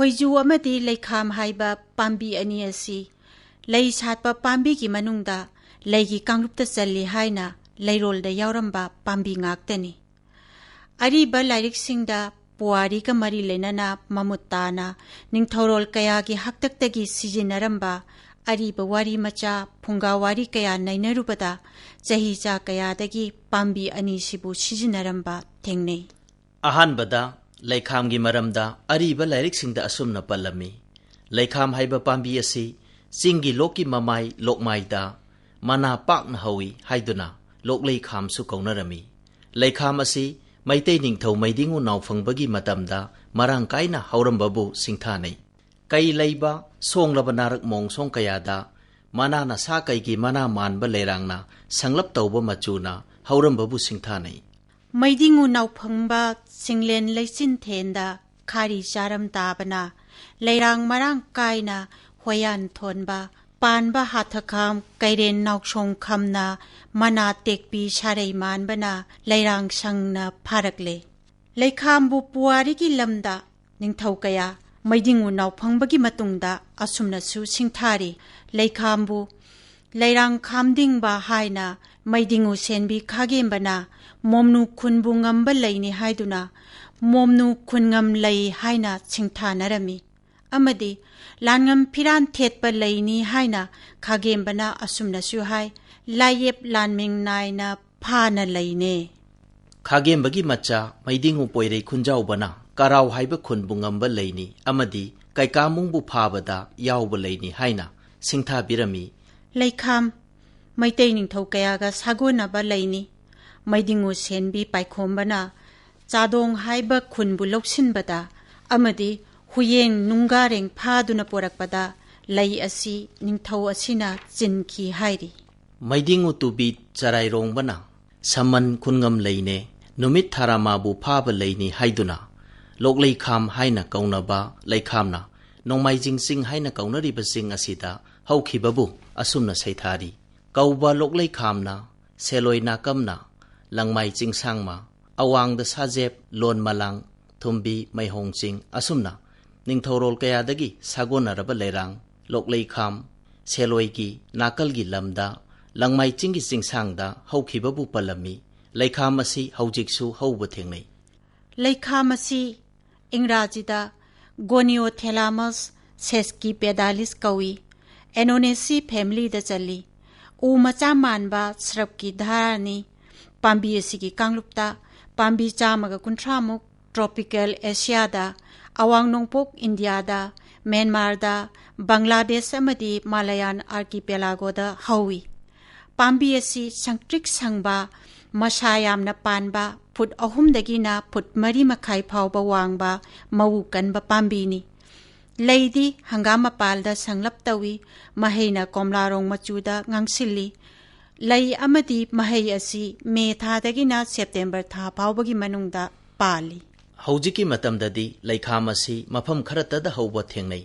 ꯈꯣꯏꯖꯨ ꯑꯃꯗꯤ ꯂꯩꯈꯥꯝ ꯍꯥꯏꯕ ꯄꯥꯝꯕꯤ ꯑꯅꯤ ꯑꯁꯤ ꯂꯩ ꯁꯥꯠꯄ ꯄꯥꯝꯕꯤꯒꯤ ꯃꯅꯨꯡꯗ ꯂꯩꯒꯤ ꯀꯥꯡꯂꯨꯞꯇ ꯆꯜꯂꯤ ꯍꯥꯏꯅ ꯂꯩꯔꯣꯜꯗ ꯌꯥꯎꯔꯝꯕ ꯄꯥꯝꯕꯤ ꯉꯥꯛꯇꯅꯤ꯫ ꯑꯔꯤꯕ ꯂꯥꯏꯔꯤꯛꯁꯤꯡꯗ ꯄꯨꯋꯥꯔꯤꯒ ꯃꯔꯤ ꯂꯩꯅꯅ ꯃꯃꯨꯠ ꯇꯥꯅ ꯅꯤꯡꯊꯧꯔꯣꯜ ꯀꯌꯥꯒꯤ ꯍꯥꯛꯇꯛꯇꯒꯤ ꯁꯤꯖꯤꯟꯅꯔꯝꯕ ꯑꯔꯤꯕ ꯋꯥꯔꯤ ꯃꯆꯥ ꯐꯨꯡꯒꯥ ꯋꯥꯔꯤ ꯀꯌꯥ ꯅꯩꯅꯔꯨꯕꯗ ꯆꯍꯤꯆꯥ ꯀꯌꯥꯗꯒꯤ ꯄꯥꯝꯕꯤ ꯑꯅꯤꯁꯤꯕꯨ ꯁꯤꯖꯤꯟꯅꯔꯝꯕ ꯊꯦꯡꯅꯩ꯫ ꯑꯍꯥꯟꯕꯗ ꯂꯩꯈꯥꯝꯒꯤ ꯃꯔꯝꯗ ꯑꯔꯤꯕ ꯂꯥꯏꯔꯤꯛꯁꯤꯡꯗ ꯑꯁꯨꯝꯅ ꯄꯜꯂꯝꯃꯤ꯫ ꯂꯩꯈꯥꯝ ꯍꯥꯏꯕ ꯄꯥꯝꯕꯤ ꯑꯁꯤ ꯆꯤꯡꯒꯤ ꯂꯣꯛꯀꯤ ꯃꯃꯥꯏ ꯂꯣꯛꯃꯥꯏꯗ ꯃꯅꯥ ꯄꯥꯛꯅ ꯍꯧꯏ ꯍꯥꯏꯗꯨꯅ ꯂꯣꯛꯂꯩꯈꯥꯝꯁꯨ ꯀꯧꯅꯔꯝꯃꯤ꯫ ꯂꯩꯈꯥꯝ ꯑꯁꯤ ꯃꯩꯇꯩ ꯅꯤꯡꯊꯧ ꯃꯩꯗꯤꯡꯉꯨ ꯅꯥꯎꯐꯪꯕꯒꯤ ꯃꯇꯝꯗ ꯃꯔꯥꯡ ꯀꯥꯏꯅ ꯍꯧꯔꯝꯕꯕꯨ ꯁꯤꯡꯊꯥꯅꯩ꯫ ꯀꯩ ꯂꯩꯕ ꯁꯣꯡꯂꯕ ꯅꯥꯔꯛ ꯃꯣꯡꯁꯣꯡ ꯀꯌꯥꯗ ꯃꯅꯥꯅ ꯁꯥ ꯀꯩꯒꯤ ꯃꯅꯥ ꯃꯥꯟꯕ ꯂꯩꯔꯥꯡꯅ ꯁꯪꯂꯞ ꯇꯧꯕ ꯃꯆꯨꯅ ꯍꯧꯔꯝꯕꯕꯨ ꯁꯤꯡꯊꯥꯅꯩ꯫ ꯃꯩꯗꯤꯡꯉꯨ ꯅꯥꯎꯐꯪꯕ ꯆꯤꯡꯂꯦꯟ ꯂꯩꯆꯤꯟꯊꯦꯟꯗ ꯈꯥꯔꯤ ꯆꯥꯔꯝ ꯇꯥꯕꯅ ꯂꯩꯔꯥꯡ ꯃꯔꯥꯡ ꯀꯥꯏꯅ ꯍꯣꯌꯥꯟ ꯊꯣꯟꯕ ꯄꯥꯟꯕ ꯍꯥꯊꯈꯥꯝ ꯀꯩꯔꯦꯟ ꯅꯥꯎꯁꯣꯡ ꯈꯝꯅ ꯃꯅꯥ ꯇꯦꯛꯄꯤ ꯁꯥꯔꯩ ꯃꯥꯟꯕꯅ ꯂꯩꯔꯥꯡ ꯁꯪꯅ ꯐꯥꯔꯛꯂꯦ꯫ ꯂꯩꯈꯥꯝꯕꯨ ꯄꯨꯋꯥꯔꯤꯒꯤ ꯂꯝꯗ ꯅꯤꯡꯊꯧ ꯀꯌꯥ ꯃꯩꯗꯤꯡꯉꯨ ꯅꯥꯎꯐꯪꯕꯒꯤ ꯃꯇꯨꯡꯗ ꯑꯁꯨꯝꯅꯁꯨ ꯁꯤꯡꯊꯥꯔꯤ꯫ ꯂꯩꯈꯥꯝꯕꯨ ꯂꯩꯔꯥꯡ ꯈꯥꯝꯗꯤꯡꯕ ꯍꯥꯏꯅ ꯃꯩꯗꯤꯡꯉꯨ ꯁꯦꯟꯕꯤ ꯈꯥꯒꯦꯝꯕꯅ ꯃꯣꯝꯅꯨ ꯈꯨꯟꯕꯨ ꯉꯝꯕ ꯂꯩꯅꯤ ꯍꯥꯏꯗꯨꯅ ꯃꯣꯝꯅꯨ ꯈꯨꯟꯉꯝ ꯂꯩ ꯍꯥꯏꯅ ꯁꯤꯡꯊꯥꯅꯔꯝꯃꯤ꯫ ꯑꯃꯗꯤ ꯂꯥꯟꯉꯝ ꯐꯤꯔꯥꯟ ꯊꯦꯠꯄ ꯂꯩꯅꯤ ꯍꯥꯏꯅ ꯈꯥꯒꯦꯝꯕꯅ ꯑꯁꯨꯝꯅꯁꯨ ꯍꯥꯏ ꯂꯥꯏꯌꯦꯞ ꯂꯥꯟꯃꯤꯡ ꯅꯥꯏꯅ ꯐꯥꯅ ꯂꯩꯅꯦ꯫ ꯈꯥꯒꯦꯝꯕꯒꯤ ꯃꯆꯥ ꯃꯩꯗꯤꯡꯉꯨ ꯄꯣꯏꯔꯩ ꯈꯨꯟꯖꯥꯎꯕꯅ ꯀꯔꯥꯎ ꯍꯥꯏꯕ ꯈꯨꯟꯕꯨ ꯉꯝꯕ ꯂꯩꯅꯤ ꯑꯃꯗꯤ ꯀꯩꯀꯥꯃꯨꯡꯕꯨ ꯐꯥꯕꯗ ꯌꯥꯎꯕ ꯂꯩꯅꯤ ꯍꯥꯏꯅ ꯁꯤꯡꯊꯥꯕꯤꯔꯝꯃꯤ꯫ ꯂꯩꯈꯥꯝ ꯃꯩꯇꯩ ꯅꯤꯡꯊꯧ ꯀꯌꯥꯒ ꯁꯥꯒꯣꯟꯅꯕ ꯂꯩꯅꯤ꯫ ꯃꯩꯗꯤꯡꯉꯨ ꯁꯦꯟꯕꯤ ꯄꯥꯏꯈꯣꯝꯕꯅ ꯆꯥꯗꯣꯡ ꯍꯥꯏꯕ ꯈꯨꯟꯕꯨ ꯂꯧꯁꯤꯟꯕꯗ ꯑꯃꯗꯤ ꯍꯨꯌꯦꯡ ꯅꯨꯡꯒꯥꯔꯦꯡ ꯐꯥꯗꯨꯅ ꯄꯣꯔꯛꯄꯗ ꯂꯩ ꯑꯁꯤ ꯅꯤꯡꯊꯧ ꯑꯁꯤꯅ ꯆꯤꯟꯈꯤ ꯍꯥꯏꯔꯤ꯫ ꯃꯩꯗꯤꯡꯉꯨ ꯇꯨꯕꯤ ꯆꯔꯥꯏꯔꯣꯡꯕꯅ ꯁꯃꯟ ꯈꯨꯟꯉꯝ ꯂꯩꯅꯦ ꯅꯨꯃꯤꯠ ꯊꯥꯔꯥꯃꯥꯕꯨ ꯐꯥꯕ ꯂꯩꯅꯤ ꯍꯥꯏꯗꯨꯅ ꯂꯣꯛꯂꯩꯈꯥꯝ ꯍꯥꯏꯅ ꯀꯧꯅꯕ ꯂꯩꯈꯥꯝꯅ ꯅꯣꯡꯃꯥꯏꯖꯤꯡ ꯆꯤꯡ ꯍꯥꯏꯅ ꯀꯧꯅꯔꯤꯕ ꯆꯤꯡ ꯑꯁꯤꯗ ꯍꯧꯈꯤꯕꯕꯨ ꯑꯁꯨꯝꯅ ꯁꯩꯊꯥꯔꯤ꯫ ꯀꯧꯕ ꯂꯣꯛꯂꯩꯈꯥꯝꯅ ꯁꯦꯂꯣꯏ ꯅꯥꯀꯝꯅ ꯂꯪꯃꯥꯏ ꯆꯤꯡꯁꯥꯡꯃ ꯑꯋꯥꯡꯗ ꯁꯥꯖꯦꯞ ꯂꯣꯟ ꯃꯂꯥꯡ ꯊꯨꯝꯕꯤ ꯃꯩꯍꯣꯡ ꯆꯤꯡ ꯑꯁꯨꯝꯅ ꯅꯤꯡꯊꯧꯔꯣꯜ ꯀꯌꯥꯗꯒꯤ ꯁꯥꯒꯣꯟꯅꯔꯕ ꯂꯩꯔꯥꯡ ꯂꯣꯛꯂꯩꯈꯥꯝ ꯁꯦꯂꯣꯏꯒꯤ ꯅꯥꯀꯜꯒꯤ ꯂꯝꯗ ꯂꯪꯃꯥꯏ ꯆꯤꯡꯒꯤ ꯆꯤꯡꯁꯥꯡꯗ ꯍꯧꯈꯤꯕꯕꯨ ꯄꯜꯂꯝꯃꯤ꯫ ꯂꯩꯈꯥꯝ ꯑꯁꯤ ꯍꯧꯖꯤꯛꯁꯨ ꯍꯧꯕ ꯊꯦꯡꯅꯩ꯫ ꯂꯩꯈꯥꯝ ꯑꯁꯤ ꯏꯪꯔꯥꯖꯤꯗ ꯒꯣꯅꯤꯑꯣꯊꯦꯂꯥꯃꯁ ꯁꯦꯁꯀꯤꯄꯦꯗꯥꯂꯤꯁ ꯀꯧꯏ꯫ ꯑꯦꯅꯣꯅꯦꯁꯤ ꯐꯦꯃꯤꯂꯤꯗ ꯆꯜꯂꯤ꯫ ꯎ ꯃꯆꯥ ꯃꯥꯟꯕ ꯁ꯭ꯔꯕꯀꯤ ꯙꯥꯔꯥꯅꯤ꯫ ꯄꯥꯝꯕꯤ ꯑꯁꯤꯒꯤ ꯀꯥꯡꯂꯨꯞꯇ ꯄꯥꯝꯕꯤ 150ꯃꯨꯛ ꯇ꯭ꯔꯣꯄꯤꯀꯦꯜ ꯑꯦꯁꯤꯌꯥꯗ ꯑꯋꯥꯡ ꯅꯣꯡꯄꯣꯛ ꯏꯟꯗꯤꯌꯥꯗ ꯃ꯭ꯌꯥꯟꯃꯥꯔꯗ ꯕꯪꯒ꯭ꯂꯥꯗꯦꯁ ꯑꯃꯗꯤ ꯃꯥꯂꯌꯥꯟ ꯑꯥꯔꯀꯤꯄꯦꯂꯥꯒꯣꯗ ꯍꯧꯏ꯫ ꯄꯥꯝꯕꯤ ꯑꯁꯤ ꯁꯪꯇ꯭ꯔꯤꯛ ꯁꯪꯕ ꯃꯁꯥ ꯌꯥꯝꯅ ꯄꯥꯟꯕ ꯐꯨꯠ 3ꯗꯒꯤꯅ ꯐꯨꯠ 4.5 ꯐꯥꯎꯕ ꯋꯥꯡꯕ ꯃꯎ ꯀꯟꯕ ꯄꯥꯝꯕꯤꯅꯤ꯫ ꯂꯩꯗꯤ ꯍꯪꯒꯥꯝ ꯃꯄꯥꯜꯗ ꯁꯪꯂꯞ ꯇꯧꯏ꯫ ꯃꯍꯩꯅ ꯀꯣꯝꯂꯥꯔꯣꯡ ꯃꯆꯨꯗ ꯉꯥꯡꯁꯤꯜꯂꯤ꯫ ꯂꯩ ꯑꯃꯗꯤ ꯃꯍꯩ ꯑꯁꯤ ꯃꯦ ꯊꯥꯗꯒꯤꯅ ꯁꯦꯞꯇꯦꯝꯕꯔ ꯊꯥ ꯐꯥꯎꯕꯒꯤ ꯃꯅꯨꯡꯗ ꯄꯥꯜꯂꯤ꯫ ꯍꯧꯖꯤꯛꯀꯤ ꯃꯇꯝꯗꯗꯤ ꯂꯩꯈꯥꯝ ꯑꯁꯤ ꯃꯐꯝ ꯈꯔꯇꯗ ꯍꯧꯕ ꯊꯦꯡꯅꯩ꯫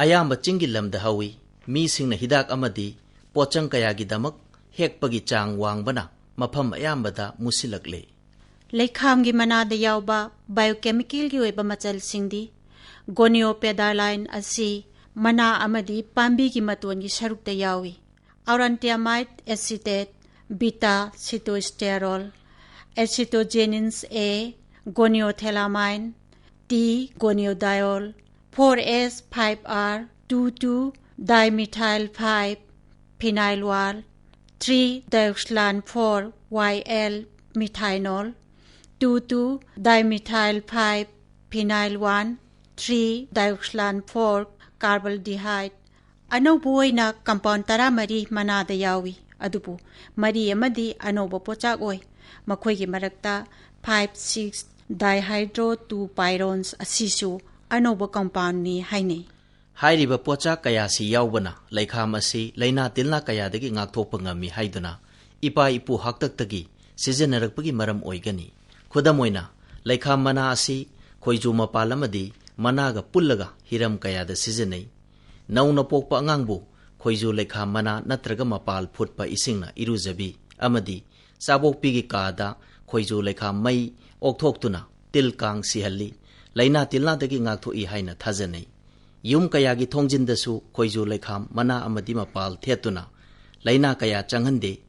ꯑꯌꯥꯝꯕ ꯆꯤꯡꯒꯤ ꯂꯝꯗ ꯍꯧꯏ꯫ ꯃꯤꯁꯤꯡꯅ ꯍꯤꯗꯥꯛ ꯑꯃꯗꯤ ꯄꯣꯠꯆꯪ ꯀꯌꯥꯒꯤꯗꯃꯛ ꯍꯦꯛꯄꯒꯤ ꯆꯥꯡ ꯋꯥꯡꯕꯅ ꯃꯐꯝ ꯑꯌꯥꯝꯕꯗ ꯃꯨꯁꯤꯜꯂꯛꯂꯦ꯫ ꯂꯩꯈꯥꯝꯒꯤ ꯃꯅꯥꯗ ꯌꯥꯎꯕ ꯕꯥꯏꯑꯣꯀꯦꯃꯤꯀꯦꯜꯒꯤ ꯑꯣꯏꯕ ꯃꯆꯜꯁꯤꯡꯗꯤ ꯒꯣꯅꯤꯑꯣꯄꯦꯗꯥꯏꯂꯥꯏꯟ ꯑꯁꯤ ꯃꯅꯥ ꯑꯃꯗꯤ ꯄꯥꯝꯕꯤꯒꯤ ꯃꯇꯣꯟꯒꯤ ꯁꯔꯨꯛꯇ ꯌꯥꯎꯏ꯫ Aurantiamide acetate beta sitosterol acetogenins ꯑꯦ ꯒꯣꯅꯤꯑꯣꯊꯦꯂꯥꯃꯥꯏꯟ ꯇꯤ ꯒꯣꯅꯤꯑꯣꯗꯥꯏꯑꯣꯜ 4S5R 22 डाइमिथाइल 5 फिनाइलवाल 3 dioxolan 4 YL methanol 22 dimethyl 5 phenyl 1 3 dioxolan 4 carbaldehyde अनौब ओइना कंपाउंड 13 मनादा यावी अदुबु मरी अमदी अनौब पोचाक ओइ मखोइगी मरक्ता 5,6 डाइहाइड्रो 2 पाइरोन्स असिसु अनौब कंपाउंड नि हाइने। हाइरिबा पोचाक कयासी यावबना लैखाम असी लैना तिलना कयादगी ngakthokpa ngami haiduna ipa ipu haktaktagi sijenarapagi maram oigani khudamoina लैखाम मना असी खोइजु मपाल अमदी मनागा पुल्लगा हिरम कयादा सिजनई नौना पोकपा अंगांगबु खोइजु लैखाम मना नत्रगा मपाल फुटपा इसिंगना इरुजबी अमदी चाबोकपीगी कादा खोइजु लैखाम मई ओकथोक्तुना तिल कांग सिहल्ली लैना तिलनादगी ngakथोई हाइना थाजनई ꯌꯨꯝ ꯀꯌꯥꯒꯤ ꯊꯣꯡꯖꯤꯟꯗꯁꯨ ꯈꯣꯏꯖꯨ ꯂꯩꯈꯥꯝ ꯃꯅꯥ ꯑꯃꯗꯤ ꯃꯄꯥꯜ ꯊꯦꯠꯇꯨꯅ ꯂꯩꯅꯥ ꯀꯌꯥ ꯆꯪꯍꯟꯗꯦ,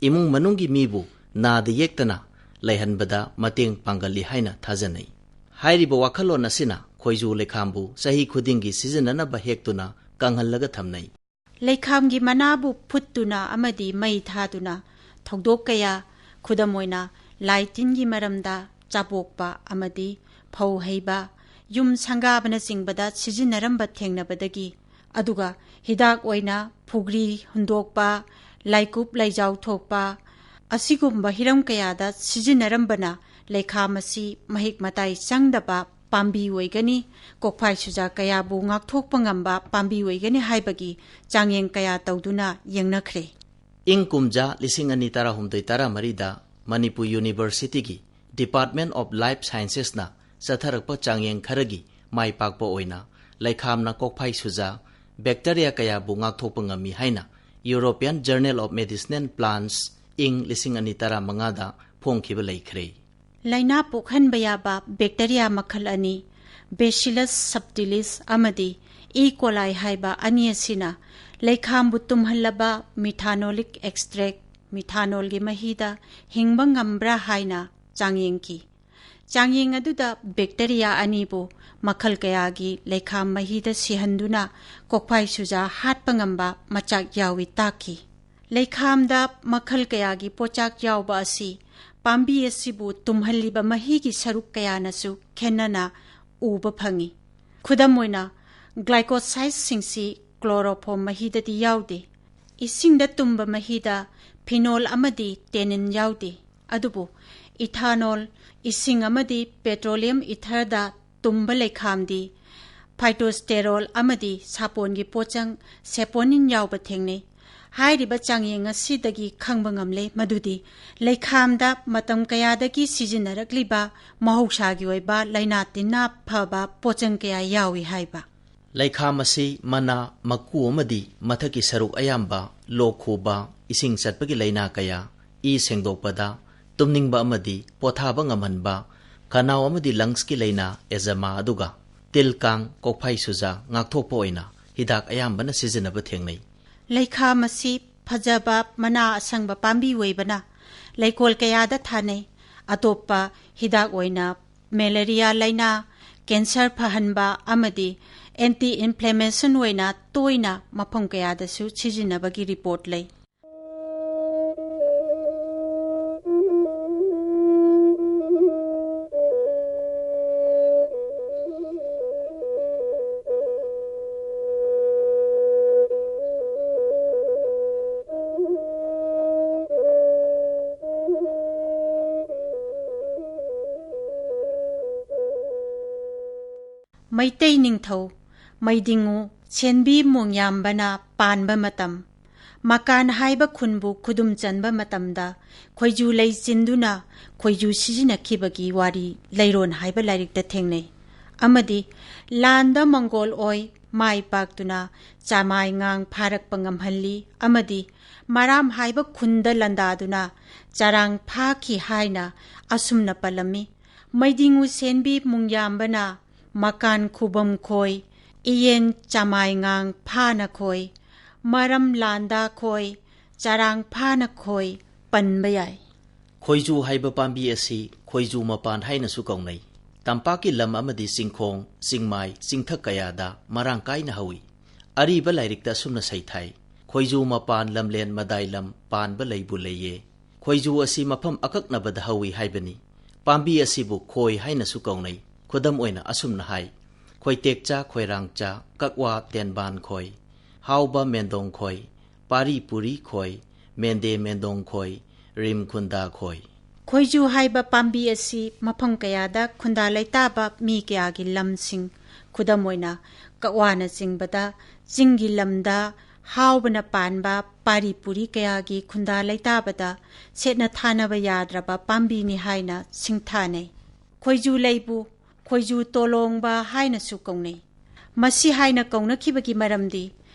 ꯏꯃꯨꯡ ꯃꯅꯨꯡꯒꯤ ꯃꯤꯕꯨ ꯅꯥꯗ ꯌꯦꯛꯇꯅ ꯂꯩꯍꯟꯕꯗ ꯃꯇꯦꯡ ꯄꯥꯡꯒꯜꯂꯤ ꯍꯥꯏꯅ ꯊꯥꯖꯅꯩ꯫ ꯍꯥꯏꯔꯤꯕ ꯋꯥꯈꯜꯂꯣꯟ ꯑꯁꯤꯅ ꯈꯣꯏꯖꯨ ꯂꯩꯈꯥꯝꯕꯨ ꯆꯍꯤ ꯈꯨꯗꯤꯡꯒꯤ ꯁꯤꯖꯤꯟꯅꯅꯕ ꯍꯦꯛꯇꯨꯅ ꯀꯪꯍꯜꯂꯒ ꯊꯝꯅꯩ꯫ ꯂꯩꯈꯥꯝꯒꯤ ꯃꯅꯥꯕꯨ ꯐꯨꯠꯇꯨꯅ ꯑꯃꯗꯤ ꯃꯩ ꯊꯥꯗꯨꯅ ꯊꯧꯗꯣꯛ ꯀꯌꯥ, ꯈꯨꯗꯝ ꯑꯣꯏꯅ ꯂꯥꯏ ꯇꯤꯟꯒꯤ ꯃꯔꯝꯗ, ꯆꯥꯕꯣꯛꯄ ꯑꯃꯗꯤ ꯐꯧ ꯍꯩꯕ, ꯌꯨꯝ ꯁꯪꯒꯥꯕꯅꯆꯤꯡꯕꯗ ꯁꯤꯖꯤꯟꯅꯔꯝꯕ ꯊꯦꯡꯅꯕꯗꯒꯤ, ꯑꯗꯨꯒ ꯍꯤꯗꯥꯛ ꯑꯣꯏꯅ ꯐꯨꯒ꯭ꯔꯤ ꯍꯨꯟꯗꯣꯛꯄ, ꯂꯥꯏꯀꯨꯞ ꯂꯩꯖꯥꯎ ꯊꯣꯛꯄ ꯑꯁꯤꯒꯨꯝꯕ ꯍꯤꯔꯝ ꯀꯌꯥꯗ ꯁꯤꯖꯤꯟꯅꯔꯝꯕꯅ ꯂꯩꯈꯥꯝ ꯑꯁꯤ ꯃꯍꯤꯛ ꯃꯇꯥꯏ ꯆꯪꯗꯕ ꯄꯥꯝꯕꯤ ꯑꯣꯏꯒꯅꯤ, ꯀꯣꯛꯐꯥꯏ ꯁꯨꯖꯥꯛ ꯀꯌꯥꯕꯨ ꯉꯥꯛꯊꯣꯛꯄ ꯉꯝꯕ ꯄꯥꯝꯕꯤ ꯑꯣꯏꯒꯅꯤ ꯍꯥꯏꯕꯒꯤ ꯆꯥꯡꯌꯦꯡ ꯀꯌꯥ ꯇꯧꯗꯨꯅ ꯌꯦꯡꯅꯈ꯭ꯔꯦ꯫ ꯏꯪ ꯀꯨꯝꯖꯥ 2018-13ꯗ ꯃꯅꯤꯄꯨꯔ ꯌꯨꯅꯤꯚꯔꯁꯤꯇꯤꯒꯤ ꯗꯤꯄꯥꯔꯠꯃꯦꯟꯠ ꯑꯣꯐ ꯂꯥꯏꯐ ꯁꯥꯏꯟꯁꯦꯁꯅ ꯆꯠꯊꯔꯛꯄ ꯆꯥꯡꯌꯦꯡ ꯈꯔꯒꯤ ꯃꯥꯏ ꯄꯥꯛꯄ ꯑꯣꯏꯅ ꯂꯩꯈꯥꯝꯅ ꯀꯣꯛꯐꯥꯏ ꯁꯨꯖꯥꯛ, ꯕꯦꯛꯇꯦꯔꯤꯌꯥ ꯀꯌꯥꯕꯨ ꯉꯥꯛꯊꯣꯛꯄ ꯉꯝꯃꯤ ꯍꯥꯏꯅ ꯌꯨꯔꯣꯄꯤꯌꯟ ꯖꯔꯅꯦꯜ ꯑꯣꯐ ꯃꯦꯗꯤꯁꯤꯅꯦꯜ ꯄ꯭ꯂꯥꯟꯠꯁ ꯏꯪ 2015ꯗ ꯐꯣꯡꯈꯤꯕ ꯂꯩꯈ꯭ꯔꯦ꯫ ꯂꯩꯅꯥ ꯄꯣꯛꯍꯟꯕ ꯌꯥꯕ ꯕꯦꯛꯇꯦꯔꯤꯌꯥ ꯃꯈꯜ ꯑꯅꯤ, ꯕꯦꯁꯤꯂꯁ ꯁꯕꯇꯤꯂꯤꯁ ꯑꯃꯗꯤ ꯏ ꯀꯣꯂꯥꯏ ꯍꯥꯏꯕ ꯑꯅꯤ ꯑꯁꯤꯅ ꯂꯩꯈꯥꯝꯕꯨ ꯇꯨꯝꯍꯜꯂꯕ ꯃꯤꯊꯥꯅꯣꯂꯤꯛ ꯑꯦꯛꯁꯇ꯭ꯔꯦꯛ, ꯃꯤꯊꯥꯅꯣꯜꯒꯤ ꯃꯍꯤꯗ ꯍꯤꯡꯕ ꯉꯝꯕ꯭ꯔꯥ ꯍꯥꯏꯅ ꯆꯥꯡꯌꯦꯡꯈꯤ꯫ ꯆꯥꯡꯌꯦꯡ ꯑꯗꯨꯗ ꯕꯦꯛꯇꯦꯔꯤꯌꯥ ꯑꯅꯤꯕꯨ ꯃꯈꯜ ꯀꯌꯥꯒꯤ ꯂꯩꯈꯥꯝ ꯃꯍꯤꯗ ꯁꯤꯍꯟꯗꯨꯅ ꯀꯣꯛꯐꯥꯏ ꯁꯨꯖꯥꯛ ꯍꯥꯠꯄ ꯉꯝꯕ ꯃꯆꯥꯛ ꯌꯥꯎꯏ ꯇꯥꯛꯈꯤ꯫ ꯂꯩꯈꯥꯝꯗ ꯃꯈꯜ ꯀꯌꯥꯒꯤ ꯄꯣꯠꯆꯥꯛ ꯌꯥꯎꯕ ꯑꯁꯤ ꯄꯥꯝꯕꯤ ꯑꯁꯤꯕꯨ ꯇꯨꯝꯍꯜꯂꯤꯕ ꯃꯍꯤꯒꯤ ꯁꯔꯨꯛ ꯀꯌꯥꯅꯁꯨ ꯈꯦꯟꯅꯅ ꯎꯕ ꯐꯪꯏ꯫ ꯈꯨꯗꯝ ꯑꯣꯏꯅ ꯒ꯭ꯂꯥꯏꯀꯣꯁꯥꯏꯗꯁꯤꯡꯁꯤ ꯀ꯭ꯂꯣꯔꯣꯐꯣꯝ ꯃꯍꯤꯗꯗꯤ ꯌꯥꯎꯗꯦ, ꯏꯁꯤꯡꯗ ꯇꯨꯝꯕ ꯃꯍꯤꯗ ꯐꯤꯅꯣꯜ ꯑꯃꯗꯤ ꯇꯦꯅꯤꯟ ꯌꯥꯎꯗꯦ, ꯑꯗꯨꯕꯨ ꯏꯊꯥꯅꯣꯜ, ꯏꯁꯤꯡ ꯑꯃꯗꯤ ꯄꯦꯇ꯭ꯔꯣꯂꯤꯌꯝ ꯏꯊꯔꯗ ꯇꯨꯝꯕ ꯂꯩꯈꯥꯝꯗꯤ ꯐꯥꯏꯇꯣꯁꯇꯦꯔꯣꯜ ꯑꯃꯗꯤ ꯁꯥꯄꯣꯟꯒꯤ ꯄꯣꯠꯆꯪ ꯁꯦꯄꯣꯅꯤꯟ ꯌꯥꯎꯕ ꯊꯦꯡꯅꯩ꯫ ꯍꯥꯏꯔꯤꯕ ꯆꯥꯡꯌꯦꯡ ꯑꯁꯤꯗꯒꯤ ꯈꯪꯕ ꯉꯝꯂꯦ ꯃꯗꯨꯗꯤ ꯂꯩꯈꯥꯝꯗ ꯃꯇꯝ ꯀꯌꯥꯗꯒꯤ ꯁꯤꯖꯤꯟꯅꯔꯛꯂꯤꯕ ꯃꯍꯧꯁꯥꯒꯤ ꯑꯣꯏꯕ ꯂꯩꯅꯥ ꯇꯤꯟꯅꯥ ꯐꯕ ꯄꯣꯠꯆꯪ ꯀꯌꯥ ꯌꯥꯎꯏ ꯍꯥꯏꯕ꯫ ꯂꯩꯈꯥꯝ ꯑꯁꯤ ꯃꯅꯥ, ꯃꯀꯨ ꯑꯃꯗꯤ ꯃꯊꯛꯀꯤ ꯁꯔꯨꯛ ꯑꯌꯥꯝꯕ ꯂꯣꯛ ꯈꯨꯕ, ꯏꯁꯤꯡ ꯆꯠꯄꯒꯤ ꯂꯩꯅꯥ ꯀꯌꯥ, ꯏ ꯁꯦꯡꯗꯣꯛꯄꯗ, ꯇꯨꯝꯅꯤꯡꯕ ꯑꯃꯗꯤ ꯄꯣꯊꯥꯕ ꯉꯝꯍꯟꯕ, ꯈꯅꯥꯎ ꯑꯃꯗꯤ ꯂꯪꯁꯀꯤ ꯂꯩꯅꯥ ꯑꯦꯖꯃꯥ, ꯑꯗꯨꯒ ꯇꯤꯜ ꯀꯥꯡ, ꯀꯣꯛꯐꯥꯏ ꯁꯨꯖꯥꯛ ꯉꯥꯛꯊꯣꯛꯄ ꯑꯣꯏꯅ ꯍꯤꯗꯥꯛ ꯑꯌꯥꯝꯕꯅ ꯁꯤꯖꯤꯟꯅꯕ ꯊꯦꯡꯅꯩ꯫ ꯂꯩꯈꯥꯝ ꯑꯁꯤ ꯐꯖꯕ ꯃꯅꯥ ꯑꯁꯪꯕ ꯄꯥꯝꯕꯤ ꯑꯣꯏꯕꯅ ꯂꯩꯀꯣꯜ ꯀꯌꯥꯗ ꯊꯥꯅꯩ꯫ ꯑꯇꯣꯞꯄ ꯍꯤꯗꯥꯛ ꯑꯣꯏꯅ ꯃꯦꯂꯦꯔꯤꯌꯥ ꯂꯩꯅꯥ, ꯀꯦꯟꯁꯔ ꯐꯍꯟꯕ ꯑꯃꯗꯤ ꯑꯦꯟꯇꯤ ꯏꯟꯐ꯭ꯂꯦꯃꯦꯁꯟ ꯑꯣꯏꯅ ꯇꯣꯏꯅ ꯃꯐꯝ ꯀꯌꯥꯗꯁꯨ ꯁꯤꯖꯤꯟꯅꯕꯒꯤ ꯔꯤꯄꯣꯔꯠ ꯂꯩ꯫ ꯃꯩꯇꯩ ꯅꯤꯡꯊꯧ ꯃꯩꯗꯤꯡꯉꯨ ꯁꯦꯟꯕꯤ ꯃꯣꯡꯌꯥꯝꯕꯅ ꯄꯥꯟꯕ ꯃꯇꯝ, ꯃꯀꯥꯟ ꯍꯥꯏꯕ ꯈꯨꯟꯕꯨ ꯈꯨꯗꯨꯝ ꯆꯟꯕ ꯃꯇꯝꯗ ꯈꯣꯏꯖꯨ ꯂꯩ ꯆꯤꯟꯗꯨꯅ ꯈꯣꯏꯖꯨ ꯁꯤꯖꯤꯟꯅꯈꯤꯕꯒꯤ ꯋꯥꯔꯤ ꯂꯩꯔꯣꯟ ꯍꯥꯏꯕ ꯂꯥꯏꯔꯤꯛꯇ ꯊꯦꯡꯅꯩ꯫ ꯑꯃꯗꯤ ꯂꯥꯟꯗ ꯃꯪꯒꯣꯜ ꯑꯣꯏ ꯃꯥꯏ ꯄꯥꯛꯇꯨꯅ ꯆꯥꯃꯥꯏ ꯉꯥꯡ ꯐꯥꯔꯛꯄ ꯉꯝꯍꯜꯂꯤ ꯑꯃꯗꯤ ꯃꯔꯥꯝ ꯍꯥꯏꯕ ꯈꯨꯟꯗ ꯂꯥꯟꯗꯥꯗꯨꯅ ꯆꯔꯥꯡ ꯐꯥꯈꯤ ꯍꯥꯏꯅ ꯑꯁꯨꯝꯅ ꯄꯜꯂꯝꯃꯤ꯫ ꯃꯩꯗꯤꯡꯉꯨ ꯁꯦꯟꯕꯤ ꯃꯣꯡꯌꯥꯝꯕꯅ ꯃꯀꯥꯟ ꯈꯨꯕꯝ ꯈꯣꯏ, ꯏꯌꯦꯟ ꯆꯥꯃꯥꯏ ꯉꯥꯡ ꯐꯥꯅ ꯈꯣꯏ, ꯃꯔꯝ ꯂꯥꯟꯗꯥ ꯈꯣꯏ, ꯆꯔꯥꯡ ꯐꯥꯅ ꯈꯣꯏ ꯄꯟꯕ ꯌꯥꯏ꯫ ꯈꯣꯏꯖꯨ ꯍꯥꯏꯕ ꯄꯥꯝꯕꯤ ꯑꯁꯤ ꯈꯣꯏꯖꯨ ꯃꯄꯥꯟ ꯍꯥꯏꯅꯁꯨ ꯀꯧꯅꯩ꯫ ꯇꯝꯄꯥꯛꯀꯤ ꯂꯝ ꯑꯃꯗꯤ ꯆꯤꯡꯈꯣꯡ, ꯆꯤꯡꯃꯥꯏ, ꯆꯤꯡꯊꯛ ꯀꯌꯥꯗ ꯃꯔꯥꯡ ꯀꯥꯏꯅ ꯍꯧꯏ꯫ ꯑꯔꯤꯕ ꯂꯥꯏꯔꯤꯛꯇ ꯑꯁꯨꯝꯅ ꯁꯩꯊꯥꯏ: ꯈꯣꯏꯖꯨ ꯃꯄꯥꯟ ꯂꯝꯂꯦꯟ ꯃꯗꯥꯏꯂꯝ ꯄꯥꯟꯕ ꯂꯩꯕꯨ ꯂꯩꯌꯦ꯫ ꯈꯣꯏꯖꯨ ꯑꯁꯤ ꯃꯐꯝ ꯑꯀꯛꯅꯕꯗ ꯍꯧꯏ ꯍꯥꯏꯕꯅꯤ꯫ ꯄꯥꯝꯕꯤ ꯑꯁꯤꯕꯨ ꯈꯣꯏ ꯍꯥꯏꯅꯁꯨ ꯀꯧꯅꯩ꯫ ꯈꯨꯗꯝ ꯑꯣꯏꯅ ꯑꯁꯨꯝꯅ ꯍꯥꯏ: ꯈꯣꯏꯇꯦꯛꯆꯥ ꯈꯣꯏꯔꯥꯡꯆꯥ, ꯀꯛꯋꯥ ꯇꯦꯟꯕꯥꯟ ꯈꯣꯏ, ꯍꯥꯎꯕ ꯃꯦꯟꯗꯣꯡ ꯈꯣꯏ, ꯄꯥꯔꯤ ꯄꯨꯔꯤ ꯈꯣꯏ, ꯃꯦꯟꯗꯦ ꯃꯦꯟꯗꯣꯡ ꯈꯣꯏ, ꯔꯤꯝ ꯈꯨꯟꯗꯥ ꯈꯣꯏ꯫ ꯈꯣꯏꯖꯨ ꯍꯥꯏꯕ ꯄꯥꯝꯕꯤ ꯑꯁꯤ ꯃꯐꯝ ꯀꯌꯥꯗ ꯈꯨꯟꯗꯥ ꯂꯩꯇꯥꯕ ꯃꯤ ꯀꯌꯥꯒꯤ ꯂꯝꯁꯤꯡ, ꯈꯨꯗꯝ ꯑꯣꯏꯅ ꯀꯛꯋꯥꯅꯆꯤꯡꯕꯗ, ꯆꯤꯡꯒꯤ ꯂꯝꯗ, ꯍꯥꯎꯕꯅ ꯄꯥꯟꯕ ꯄꯥꯔꯤ ꯄꯨꯔꯤ ꯀꯌꯥꯒꯤ ꯈꯨꯟꯗꯥ ꯂꯩꯇꯥꯕꯗ ꯁꯦꯠꯅ ꯊꯥꯅꯕ ꯌꯥꯗ꯭ꯔꯕ ꯄꯥꯝꯕꯤꯅꯤ ꯍꯥꯏꯅ ꯁꯤꯡꯊꯥꯅꯩ꯫ ꯈꯣꯏꯖꯨ ꯂꯩꯕꯨ ꯈꯣꯏꯖꯨ ꯇꯣꯂꯣꯡꯕ ꯍꯥꯏꯅꯁꯨ ꯀꯧꯅꯩ꯫ ꯃꯁꯤ ꯍꯥꯏꯅ ꯀꯧꯅꯈꯤꯕꯒꯤ ꯃꯔꯝꯗꯤ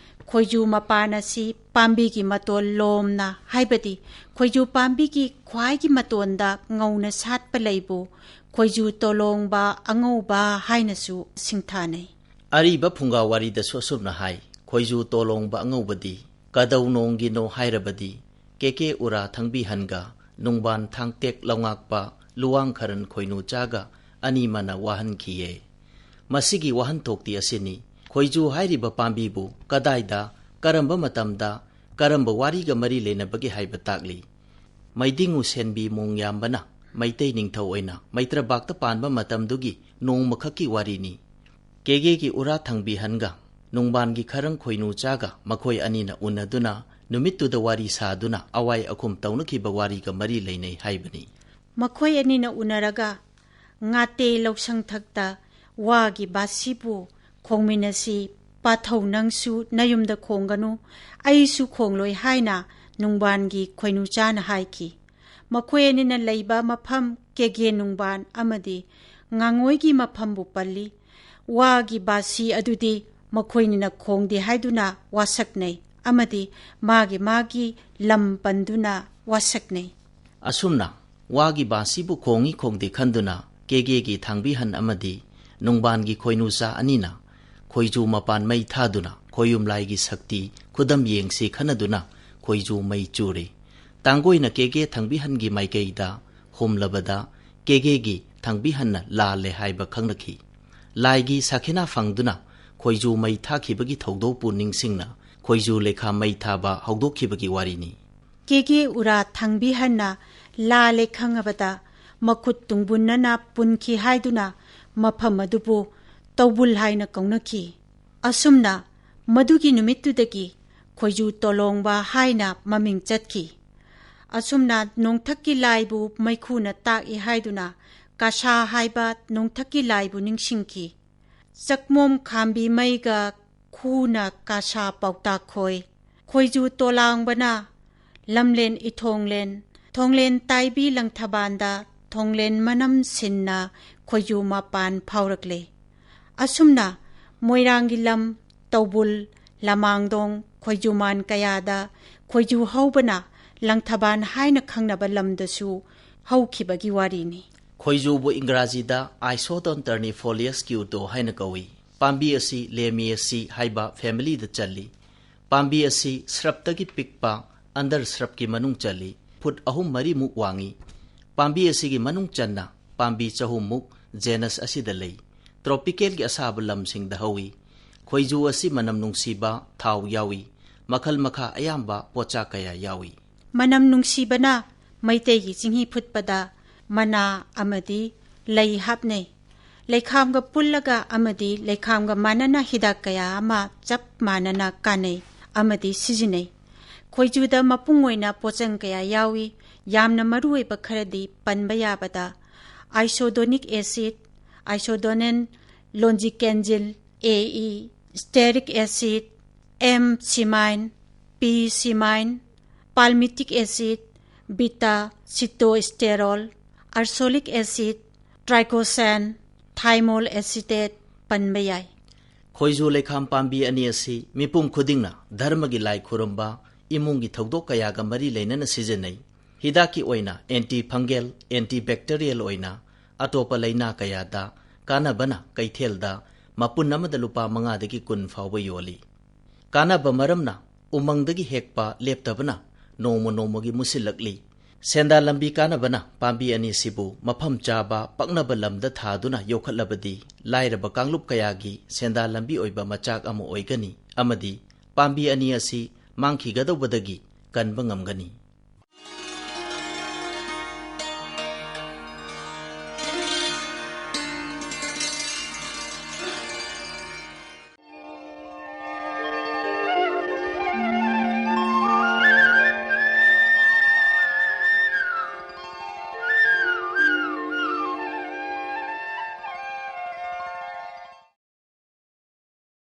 ꯈꯣꯏꯖꯨ ꯃꯄꯥꯟ ꯑꯁꯤ ꯄꯥꯝꯕꯤꯒꯤ ꯃꯇꯣꯟ ꯂꯣꯝꯅ, ꯍꯥꯏꯕꯗꯤ ꯈꯣꯏꯖꯨ ꯄꯥꯝꯕꯤꯒꯤ ꯈ꯭ꯋꯥꯏꯒꯤ ꯃꯇꯣꯟꯗ ꯉꯧꯅ ꯁꯥꯠꯄ ꯂꯩꯕꯨ ꯈꯣꯏꯖꯨ ꯇꯣꯂꯣꯡꯕ ꯑꯉꯧꯕ ꯍꯥꯏꯅꯁꯨ ꯁꯤꯡꯊꯥꯅꯩ꯫ ꯑꯔꯤꯕ ꯐꯨꯡꯒꯥ ꯋꯥꯔꯤꯗꯁꯨ ꯑꯁꯨꯝꯅ ꯍꯥꯏ ꯈꯣꯏꯖꯨ ꯇꯣꯂꯣꯡꯕ ꯑꯉꯧꯕꯗꯤ ꯀꯗꯧ ꯅꯣꯡꯒꯤꯅꯣ ꯍꯥꯏꯔꯕꯗꯤ ꯀꯦꯀꯦ ꯎꯔꯥ ꯊꯪꯕꯤꯍꯟꯒ ꯅꯨꯡꯕꯥꯟ ꯊꯥꯡꯇꯦꯛ ꯂꯧꯉꯥꯛꯄ ꯂꯨꯋꯥꯡ ꯈꯔꯟ ꯈꯣꯏꯅꯨ ꯆꯥꯒ ꯑꯅꯤꯃꯅ ꯋꯥꯍꯟꯈꯤꯌꯦ꯫ ꯃꯁꯤꯒꯤ ꯋꯥꯍꯟꯊꯣꯛꯇꯤ ꯑꯁꯤꯅꯤ ꯈꯣꯏꯖꯨ ꯍꯥꯏꯔꯤꯕ ꯄꯥꯝꯕꯤꯕꯨ ꯀꯗꯥꯏꯗ ꯀꯔꯝꯕ ꯃꯇꯝꯗ ꯀꯔꯝꯕ ꯋꯥꯔꯤꯒ ꯃꯔꯤ ꯂꯩꯅꯕꯒꯦ ꯍꯥꯏꯕ ꯇꯥꯛꯂꯤ꯫ ꯃꯩꯗꯤꯡꯉꯨ ꯁꯦꯟꯕꯤ ꯃꯣꯡ ꯌꯥꯝꯕꯅ ꯃꯩꯇꯩ ꯅꯤꯡꯊꯧ ꯑꯣꯏꯅ ꯃꯩꯇ꯭ꯔꯕꯥꯛꯇ ꯄꯥꯟꯕ ꯃꯇꯝꯗꯨꯒꯤ ꯅꯣꯡꯃꯈꯛꯀꯤ ꯋꯥꯔꯤꯅꯤ꯫ ꯀꯦꯒꯦꯒꯤ ꯎꯔꯥ ꯊꯪꯕꯤꯍꯟꯒ ꯅꯨꯡꯕꯥꯟꯒꯤ ꯈꯔꯪ ꯈꯣꯏꯅꯨ ꯆꯥꯒ ꯃꯈꯣꯏ ꯑꯅꯤꯅ ꯎꯅꯗꯨꯅ ꯅꯨꯃꯤꯠꯇꯨꯗ ꯋꯥꯔꯤ ꯁꯥꯗꯨꯅ ꯑꯋꯥꯏ ꯑꯈꯨꯝ ꯇꯧꯅꯈꯤꯕ ꯋꯥꯔꯤꯒ ꯃꯔꯤ ꯂꯩꯅꯩ ꯍꯥꯏꯕꯅꯤ꯫ ꯃꯈꯣꯏ ꯑꯅꯤꯅ ꯎꯅꯔꯒ ꯉꯥꯇꯦ ꯂꯧꯁꯪꯊꯛꯇ ꯋꯥꯒꯤ ꯕꯥꯁꯤꯕꯨ ꯈꯣꯡꯃꯤꯟꯅꯁꯤ ꯄꯥꯊꯧ ꯅꯪꯁꯨ ꯅꯌꯨꯝꯗ ꯈꯣꯡꯒꯅꯨ ꯑꯩꯁꯨ ꯈꯣꯡꯂꯣꯏ ꯍꯥꯏꯅ ꯅꯨꯡꯕꯥꯟꯒꯤ ꯈꯣꯏꯅꯨ ꯆꯥꯅ ꯍꯥꯏꯈꯤ꯫ ꯃꯈꯣꯏ ꯑꯅꯤꯅ ꯂꯩꯕ ꯃꯐꯝ ꯀꯦꯒꯦ ꯅꯨꯡꯕꯥꯟ ꯑꯃꯗꯤ ꯉꯥꯉꯣꯏꯒꯤ ꯃꯐꯝꯕꯨ ꯄꯜꯂꯤ꯫ ꯋꯥꯒꯤ ꯕꯥꯁꯤ ꯑꯗꯨꯗꯤ ꯃꯈꯣꯏꯅꯤꯅ ꯈꯣꯡꯗꯦ ꯍꯥꯏꯗꯨꯅ ꯋꯥꯁꯛꯅꯩ ꯑꯃꯗꯤ ꯃꯥꯒꯤ ꯃꯥꯒꯤ ꯂꯝ ꯄꯟꯗꯨꯅ ꯋꯥꯁꯛꯅꯩ꯫ ꯑꯁꯨꯝꯅ ꯋꯥꯒꯤ ꯕꯥꯁꯤꯕꯨ ꯈꯣꯡꯏ ꯈꯣꯡꯗꯦ ꯈꯟꯗꯨꯅ ꯀꯦꯒꯦꯒꯤ ꯊꯥꯡꯕꯤꯍꯟ ꯑꯃꯗꯤ ꯅꯨꯡꯕꯥꯟꯒꯤ ꯈꯣꯏꯅꯨꯆꯥ ꯑꯅꯤꯅ ꯈꯣꯏꯖꯨ ꯃꯄꯥꯟ ꯃꯩ ꯊꯥꯗꯨꯅ ꯈꯣꯏꯌꯨꯝꯂꯥꯏꯒꯤ ꯁꯛꯇꯤ ꯈꯨꯗꯝ ꯌꯦꯡꯁꯤ ꯈꯟꯅꯗꯨꯅ ꯈꯣꯏꯖꯨ ꯃꯩ ꯆꯨꯔꯦ꯫ ꯇꯥꯡꯒꯣꯏꯅ ꯀꯦꯒꯦ ꯊꯥꯡꯕꯤꯍꯟꯒꯤ ꯃꯥꯏꯀꯩꯗ ꯍꯣꯝꯂꯕꯗ ꯀꯦꯒꯦꯒꯤ ꯊꯥꯡꯕꯤꯍꯟꯅ ꯂꯥꯜꯂꯦ ꯍꯥꯏꯕ ꯈꯪꯅꯈꯤ꯫ ꯂꯥꯏꯒꯤ ꯁꯥꯈꯤꯅꯥ ꯐꯪꯗꯨꯅ ꯈꯣꯏꯖꯨ ꯃꯩ ꯊꯥꯈꯤꯕꯒꯤ ꯊꯧꯗꯣꯛꯄꯨ ꯅꯤꯡꯁꯤꯡꯅ ꯈꯣꯏꯖꯨ ꯂꯩꯈꯥꯝ ꯃꯩ ꯊꯥꯕ ꯍꯧꯗꯣꯛꯈꯤꯕꯒꯤ ꯋꯥꯔꯤꯅꯤ꯫ ꯀꯦꯒꯦ ꯎꯔꯥ ꯊꯪꯕꯤꯍꯟꯅ ꯂꯥꯜꯂꯦ ꯈꯪꯉꯕꯗ ꯃꯈꯨꯠ ꯇꯨꯡꯕꯨꯟꯅꯅ ꯄꯨꯟꯈꯤ ꯍꯥꯏꯗꯨꯅ ꯃꯐꯝ ꯑꯗꯨꯕꯨ ꯇꯧꯕꯨꯜ ꯍꯥꯏꯅ ꯀꯧꯅꯈꯤ꯫ ꯑꯁꯨꯝꯅ ꯃꯗꯨꯒꯤ ꯅꯨꯃꯤꯠꯇꯨꯗꯒꯤ ꯈꯣꯏꯖꯨ ꯇꯣꯂꯣꯡꯕ ꯍꯥꯏꯅ ꯃꯃꯤꯡ ꯆꯠꯈꯤ꯫ ꯑꯁꯨꯝꯅ ꯅꯣꯡꯊꯛꯀꯤ ꯂꯥꯏꯕꯨ ꯃꯩꯈꯨꯅ ꯇꯥꯛꯏ ꯍꯥꯏꯗꯨꯅ ꯀꯥꯁꯥ ꯍꯥꯏꯕ ꯅꯣꯡꯊꯛꯀꯤ ꯂꯥꯏꯕꯨ ꯅꯤꯡꯁꯤꯡꯈꯤ꯫ ꯆꯛꯃꯣꯝ ꯈꯥꯝꯕꯤ ꯃꯩꯒ ꯈꯨꯅ ꯀꯥꯁꯥ ꯄꯥꯎꯇꯥꯛ ꯈꯣꯏ ꯈꯣꯏꯖꯨ ꯇꯣꯂꯥꯡꯕꯅ ꯂꯝꯂꯦꯟ ꯏꯊꯣꯡꯂꯦꯟ ꯊꯣꯡꯂꯦꯟ ꯇꯥꯏꯕꯤ ꯂꯪꯊꯕꯥꯟꯗ ꯊꯣꯡꯂꯦꯟ ꯃꯅꯝ ꯁꯤꯟꯅ ꯈꯣꯏꯖꯨ ꯃꯄꯥꯟ ꯐꯥꯎꯔꯛꯂꯦ꯫ ꯑꯁꯨꯝꯅ ꯃꯣꯏꯔꯥꯡꯒꯤ ꯂꯝ ꯇꯧꯕꯨꯜ ꯂꯃꯥꯡꯗꯣꯡ ꯈꯣꯏꯖꯨꯃꯥꯟ ꯀꯌꯥꯗ ꯈꯣꯏꯖꯨ ꯍꯧꯕꯅ ꯂꯪꯊꯕꯥꯟ ꯍꯥꯏꯅ ꯈꯪꯅꯕ ꯂꯝꯗꯁꯨ ꯍꯧꯈꯤꯕꯒꯤ ꯋꯥꯔꯤꯅꯤ꯫ ꯈꯣꯏꯖꯨꯕꯨ ꯏꯪꯒ꯭ꯔꯥꯖꯤꯗ ꯑꯥꯏꯁꯣꯗꯣꯟ ꯇꯔꯅꯤꯐꯣꯂꯤꯌꯁ ꯀ꯭ꯌꯨꯇꯣ ꯍꯥꯏꯅ ꯀꯧꯏ꯫ ꯄꯥꯝꯕꯤ ꯑꯁꯤ ꯂꯦꯃꯤꯌꯦꯁꯤ ꯍꯥꯏꯕ ꯐꯦꯃꯤꯂꯤꯗ ꯆꯜꯂꯤ꯫ ꯄꯥꯝꯕꯤ ꯑꯁꯤ ꯁ꯭ꯔꯕꯇꯒꯤ ꯄꯤꯛꯄ ꯑꯟꯗꯔ ꯁ꯭ꯔꯕꯀꯤ ꯃꯅꯨꯡ ꯆꯜꯂꯤ꯫ ꯐꯨꯠ 3-4 ꯋꯥꯡꯏ꯫ ꯄꯥꯝꯕꯤ ꯑꯁꯤꯒꯤ ꯃꯅꯨꯡ ꯆꯟꯅ ꯄꯥꯝꯕꯤ 200 ꯖꯦꯅꯁ ꯑꯁꯤꯗ ꯂꯩ꯫ ꯇ꯭ꯔꯣꯄꯤꯀꯦꯜꯒꯤ ꯑꯁꯥꯕ ꯂꯝꯁꯤꯡꯗ ꯍꯧꯏ꯫ ꯈꯣꯏꯖꯨ ꯑꯁꯤ ꯃꯅꯝ ꯅꯨꯡꯁꯤꯕ ꯊꯥꯎ ꯌꯥꯎꯏ꯫ ꯃꯈꯜ ꯃꯈꯥ ꯑꯌꯥꯝꯕ ꯄꯣꯠꯆꯥꯛ ꯀꯌꯥ ꯌꯥꯎꯏ꯫ ꯃꯅꯝ ꯅꯨꯡꯁꯤꯕꯅ ꯃꯩꯇꯩꯒꯤ ꯆꯤꯡꯍꯤ ꯐꯨꯠꯄꯗ ꯃꯅꯥ ꯑꯃꯗꯤ ꯂꯩ ꯍꯥꯞꯅꯩ꯫ ꯂꯩꯈꯥꯝꯒ ꯄꯨꯜꯂꯒ ꯑꯃꯗꯤ ꯂꯩꯈꯥꯝꯒ ꯃꯥꯟꯅꯅ ꯍꯤꯗꯥꯛ ꯀꯌꯥ ꯑꯃ ꯆꯞ ꯃꯥꯟꯅꯅ ꯀꯥꯟꯅꯩ ꯑꯃꯗꯤ ꯁꯤꯖꯤꯟꯅꯩ꯫ ꯈꯣꯏꯖꯨꯗ ꯃꯄꯨꯡ ꯑꯣꯏꯅ ꯄꯣꯠꯆꯪ ꯀꯌꯥ ꯌꯥꯎꯏ꯫ ꯌꯥꯝꯅ ꯃꯔꯨ ꯑꯣꯏꯕ ꯈꯔꯗꯤ ꯄꯟꯕ ꯌꯥꯕꯗ ꯑꯥꯏꯁꯣꯗꯣꯅꯤꯛ ꯑꯦꯁꯤꯗ, ꯑꯥꯏꯁꯣꯗꯣꯅꯦꯟ ꯂꯣꯟꯖꯤꯀꯦꯟꯖꯤꯜ, AE, stearic acid, M cymene, P cymene, palmitic acid, beta sitosterol, ursolic acid, tricosane, thymol acetate पन्बा याय। खौजू लेखाम पांबी अनी असी मिपुम खुदिंगना धर्मगी लाई खुरंबा इमुंगी थौदोक कयागा मरी लैनना सिजनै। हिदाकी ओइना एंटी फंगेल, एंटी बैक्टीरियल ओइना अतोपा लैना कयादा कानाबना कैथेलदा मपुन अमदा लुपा 5 10 फाउबा योली। कानाबा मरमना उमंगदगी हेकपा लेप्तबना नोमो नोमोगी मुसिलकली। सेंदा लंबी कानाबना पांबी अनी सिबु मफम चाबा पक्नबा लमदा थादुना योखलबदी लाइरबा कांगलुप कयागी सेंदा लंबी ओइबा मचाक अमो ओइगनी अमदी पांबी अनी असी मांखिगदौबदगी कनबा ngamgani।